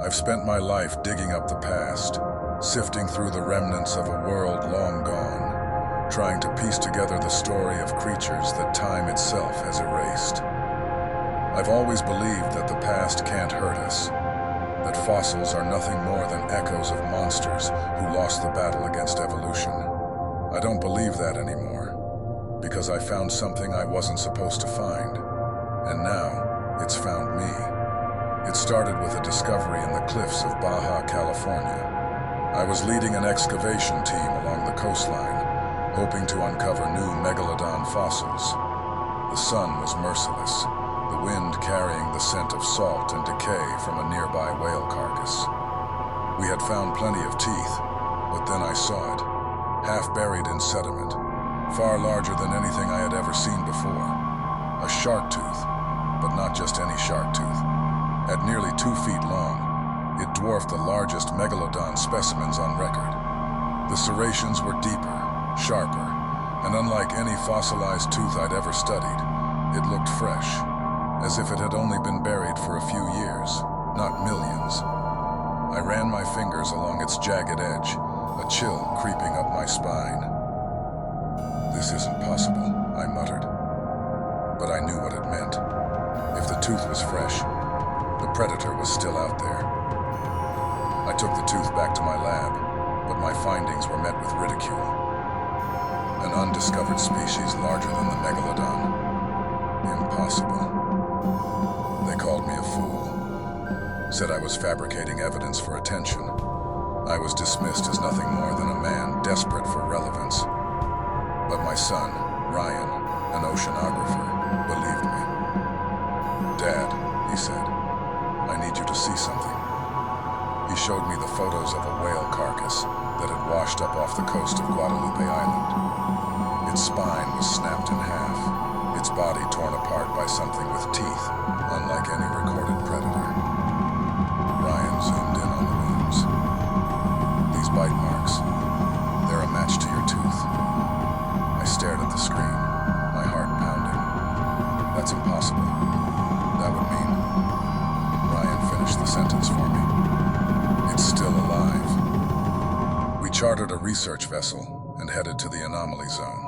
I've spent my life digging up the past, sifting through the remnants of a world long gone, trying to piece together the story of creatures that time itself has erased. I've always believed that the past can't hurt us, that fossils are nothing more than echoes of monsters who lost the battle against evolution. I don't believe that anymore, because I found something I wasn't supposed to find, and now it's found me. It started with a discovery in the cliffs of Baja California. I was leading an excavation team along the coastline, hoping to uncover new megalodon fossils. The sun was merciless, the wind carrying the scent of salt and decay from a nearby whale carcass. We had found plenty of teeth, but then I saw it, half buried in sediment, far larger than anything I had ever seen before. A shark tooth, but not just any shark tooth. At nearly 2 feet long, it dwarfed the largest megalodon specimens on record. The serrations were deeper, sharper, and unlike any fossilized tooth I'd ever studied, it looked fresh, as if it had only been buried for a few years, not millions. I ran my fingers along its jagged edge, a chill creeping up my spine. "This isn't possible," I muttered. But I knew what it meant. If the tooth was fresh, the predator was still out there. I took the tooth back to my lab, but my findings were met with ridicule. An undiscovered species larger than the megalodon. Impossible. They called me a fool, said I was fabricating evidence for attention. I was dismissed as nothing more than a man desperate for relevance. But my son, Ryan, an oceanographer, believed me. "Dad," he said, "I need you to see something." He showed me the photos of a whale carcass that had washed up off the coast of Guadalupe Island. Its spine was snapped in half, its body torn apart by something with teeth, unlike any recorded predator. Ryan zoomed in on the wounds. "These bite marks, they're a match to your tooth." I stared at the screen, my heart pounding. "That's impossible. That would mean..." Ryan finished the sentence for me. "It's still alive." We chartered a research vessel and headed to the anomaly zone,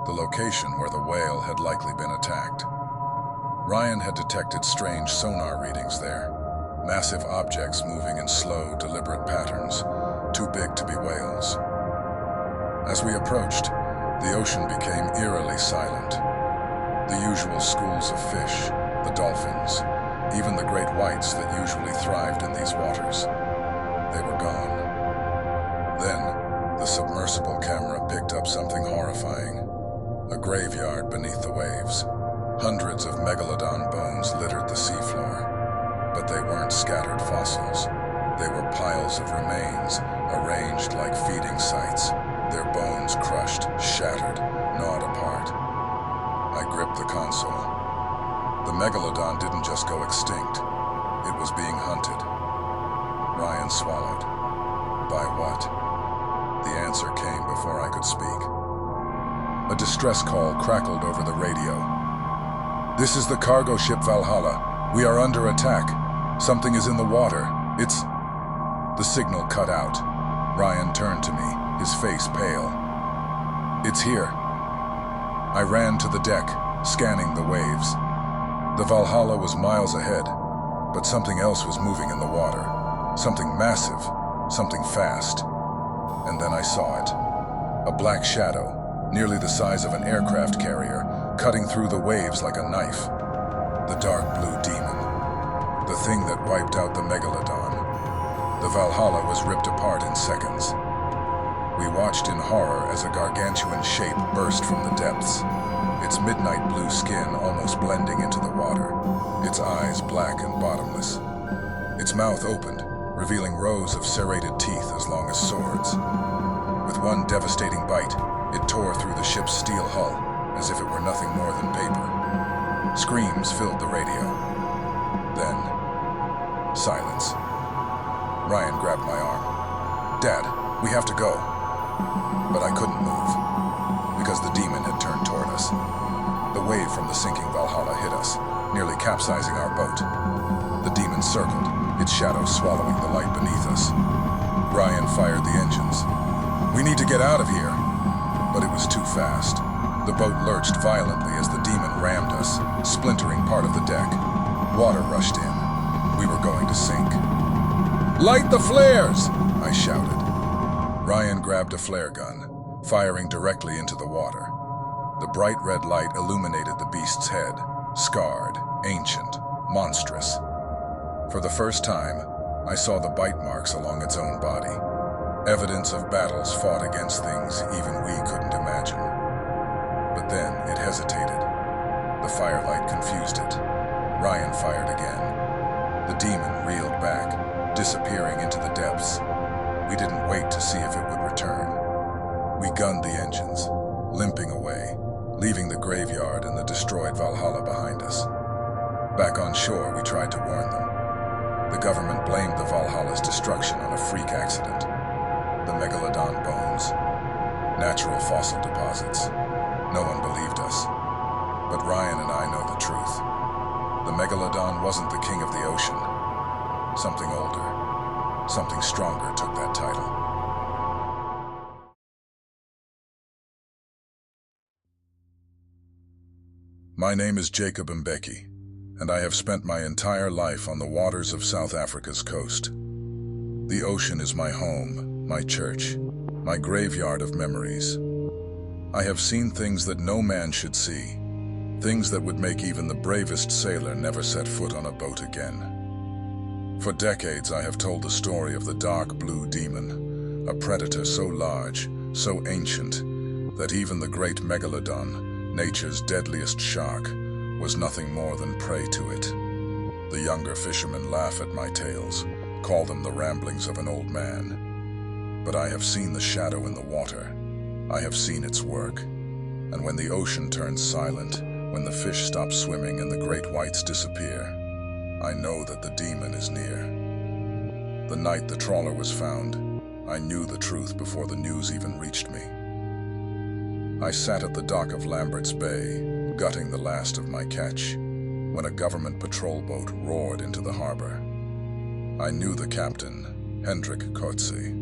the location where the whale had likely been attacked. Ryan had detected strange sonar readings there, massive objects moving in slow, deliberate patterns, too big to be whales. As we approached, the ocean became eerily silent. The usual schools of fish, the dolphins, even the great whites that usually thrived in these waters, they were gone. Then, the submersible camera picked up something horrifying. A graveyard beneath the waves. Hundreds of megalodon bones littered the seafloor. But they weren't scattered fossils. They were piles of remains, arranged like feeding sites, their bones crushed, shattered, gnawed apart. I gripped the console. The megalodon didn't just go extinct. It was being hunted. Ryan swallowed. By what? The answer came before I could speak. A distress call crackled over the radio. "This is the cargo ship Valhalla. We are under attack. Something is in the water. It's..." The signal cut out. Ryan turned to me, his face pale. "It's here." I ran to the deck, scanning the waves. The Valhalla was miles ahead, but something else was moving in the water. Something massive, something fast. And then I saw it. A black shadow, nearly the size of an aircraft carrier, cutting through the waves like a knife. The dark blue demon. The thing that wiped out the megalodon. The Valhalla was ripped apart in seconds. We watched in horror as a gargantuan shape burst from the depths, its midnight blue skin almost blending into the water, its eyes black and bottomless. Its mouth opened, revealing rows of serrated teeth as long as swords. With one devastating bite, it tore through the ship's steel hull, as if it were nothing more than paper. Screams filled the radio. Then, silence. Ryan grabbed my arm. "Dad, we have to go." But I couldn't move, because the demon had turned toward us. The wave from the sinking Valhalla hit us, nearly capsizing our boat. The demon circled, its shadow swallowing the light beneath us. Ryan fired the engines. "We need to get out of here." But it was too fast. The boat lurched violently as the demon rammed us, splintering part of the deck. Water rushed in. We were going to sink. "Light the flares!" I shouted. Ryan grabbed a flare gun, firing directly into the water. The bright red light illuminated the beast's head, scarred, ancient, monstrous. For the first time, I saw the bite marks along its own body, evidence of battles fought against things even we couldn't imagine. But then it hesitated. The firelight confused it. Ryan fired again. The demon reeled back, disappearing into the depths. We didn't wait to see if it would return. We gunned the engines, limping away, leaving the graveyard and the destroyed Valhalla behind us. Back on shore, we tried to warn them. The government blamed the Valhalla's destruction on a freak accident. The Megalodon bones, natural fossil deposits. No one believed us. But Ryan and I know the truth. The Megalodon wasn't the king of the ocean. Something older, something stronger took that title. My name is Jacob Mbeki, and I have spent my entire life on the waters of South Africa's coast. The ocean is my home, my church, my graveyard of memories. I have seen things that no man should see, things that would make even the bravest sailor never set foot on a boat again. For decades, I have told the story of the dark blue demon, a predator so large, so ancient, that even the great Megalodon, nature's deadliest shark, was nothing more than prey to it. The younger fishermen laugh at my tales, call them the ramblings of an old man. But I have seen the shadow in the water. I have seen its work. And when the ocean turns silent, when the fish stop swimming and the great whites disappear, I know that the demon is near. The night the trawler was found, I knew the truth before the news even reached me. I sat at the dock of Lambert's Bay, gutting the last of my catch, when a government patrol boat roared into the harbor. I knew the captain, Hendrik Kotze,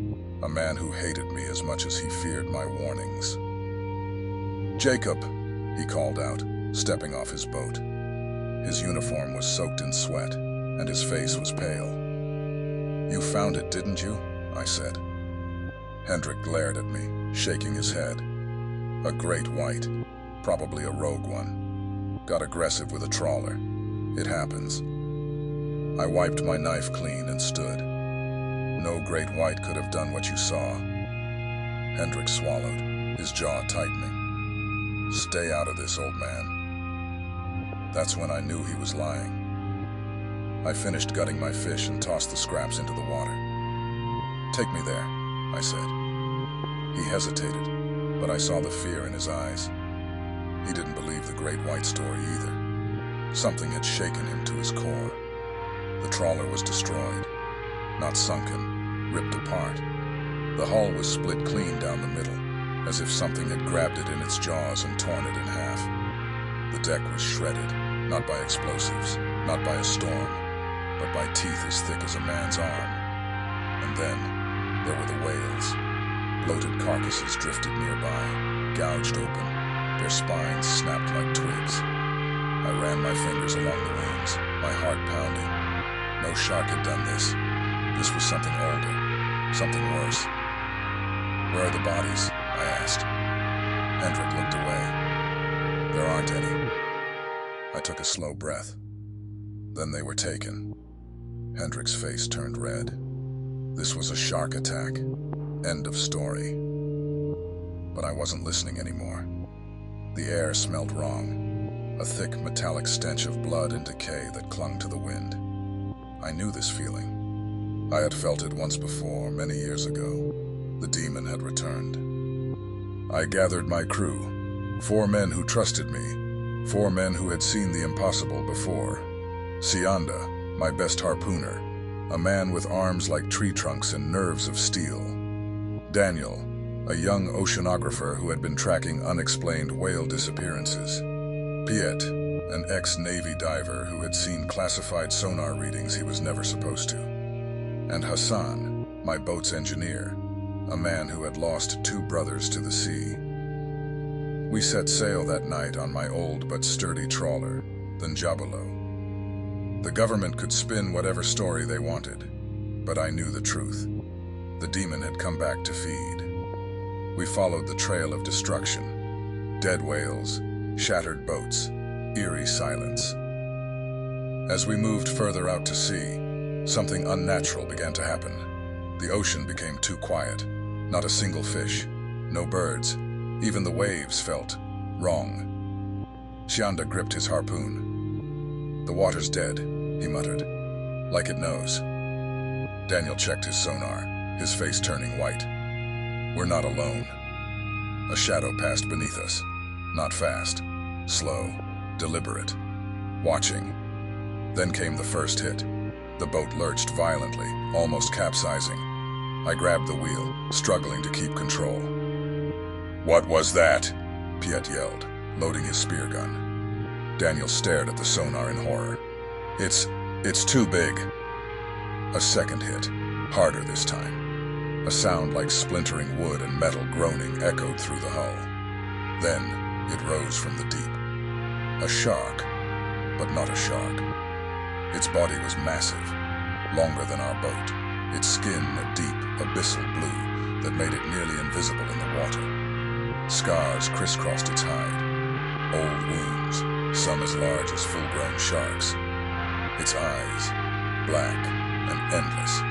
a man who hated me as much as he feared my warnings. "Jacob," he called out, stepping off his boat. His uniform was soaked in sweat, and his face was pale. "You found it, didn't you?" I said. Hendrik glared at me, shaking his head. "A great white, probably a rogue one. Got aggressive with a trawler. It happens." I wiped my knife clean and stood. "No great white could have done what you saw." Hendrik swallowed, his jaw tightening. "Stay out of this, old man." That's when I knew he was lying. I finished gutting my fish and tossed the scraps into the water. "Take me there," I said. He hesitated, but I saw the fear in his eyes. He didn't believe the great white story either. Something had shaken him to his core. The trawler was destroyed, not sunken, ripped apart. The hull was split clean down the middle, as if something had grabbed it in its jaws and torn it in half. The deck was shredded, not by explosives, not by a storm, but by teeth as thick as a man's arm. And then, there were the whales. Bloated carcasses drifted nearby, gouged open, their spines snapped like twigs. I ran my fingers along the wings, my heart pounding. No shark had done this. This was something older, something worse. "Where are the bodies?" I asked. Hendrik looked away. "There aren't any." I took a slow breath. Then they were taken. Hendrik's face turned red. This was a shark attack. End of story. But I wasn't listening anymore. The air smelled wrong, a thick metallic stench of blood and decay that clung to the wind. I knew this feeling. I had felt it once before, many years ago. The demon had returned. I gathered my crew, 4 men who trusted me, 4 men who had seen the impossible before. Sianda, my best harpooner, a man with arms like tree trunks and nerves of steel. Daniel, a young oceanographer who had been tracking unexplained whale disappearances. Piet, an ex-Navy diver who had seen classified sonar readings he was never supposed to. And Hassan, my boat's engineer, a man who had lost 2 brothers to the sea. We set sail that night on my old but sturdy trawler, the Njabolo. The government could spin whatever story they wanted, but I knew the truth. The demon had come back to feed. We followed the trail of destruction. Dead whales, shattered boats, eerie silence. As we moved further out to sea, something unnatural began to happen. The ocean became too quiet. Not a single fish, no birds. Even the waves felt wrong. Shianda gripped his harpoon. "The water's dead," he muttered, "like it knows." Daniel checked his sonar, his face turning white. We're not alone. A shadow passed beneath us. Not fast, slow, deliberate, watching. Then came the first hit. The boat lurched violently, almost capsizing. I grabbed the wheel, struggling to keep control. "What was that?" Piet yelled, loading his spear gun. Daniel stared at the sonar in horror. It's too big." A second hit, harder this time. A sound like splintering wood and metal groaning echoed through the hull. Then it rose from the deep. A shark, but not a shark. Its body was massive, longer than our boat. Its skin a deep, abyssal blue that made it nearly invisible in the water. Scars crisscrossed its hide. Old wounds, some as large as full-grown sharks. Its eyes, black and endless,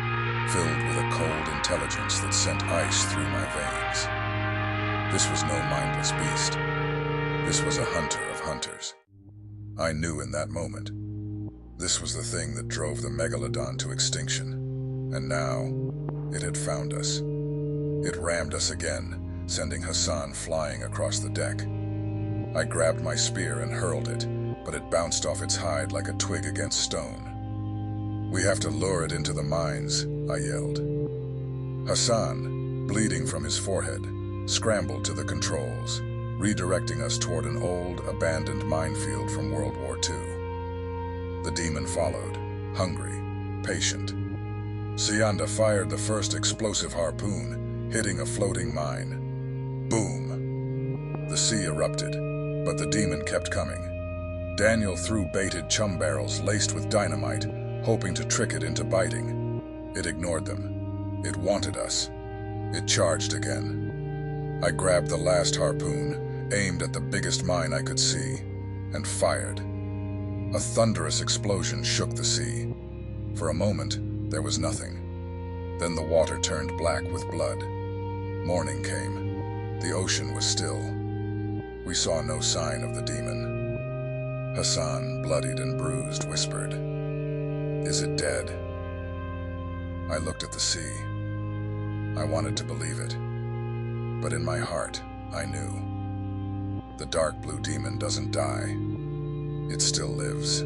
filled with a cold intelligence that sent ice through my veins. This was no mindless beast. This was a hunter of hunters. I knew in that moment. This was the thing that drove the Megalodon to extinction. And now, it had found us. It rammed us again, sending Hassan flying across the deck. I grabbed my spear and hurled it, but it bounced off its hide like a twig against stone. "We have to lure it into the mines," I yelled. Hassan, bleeding from his forehead, scrambled to the controls, redirecting us toward an old, abandoned minefield from World War II. The demon followed, hungry, patient. Shianda fired the first explosive harpoon, hitting a floating mine. Boom! The sea erupted, but the demon kept coming. Daniel threw baited chum barrels laced with dynamite, hoping to trick it into biting. It ignored them. It wanted us. It charged again. I grabbed the last harpoon, aimed at the biggest mine I could see, and fired. A thunderous explosion shook the sea. For a moment, there was nothing. Then the water turned black with blood. Morning came. The ocean was still. We saw no sign of the demon. Hassan, bloodied and bruised, whispered, "Is it dead?" I looked at the sea. I wanted to believe it. But in my heart, I knew. The dark blue demon doesn't die. It still lives.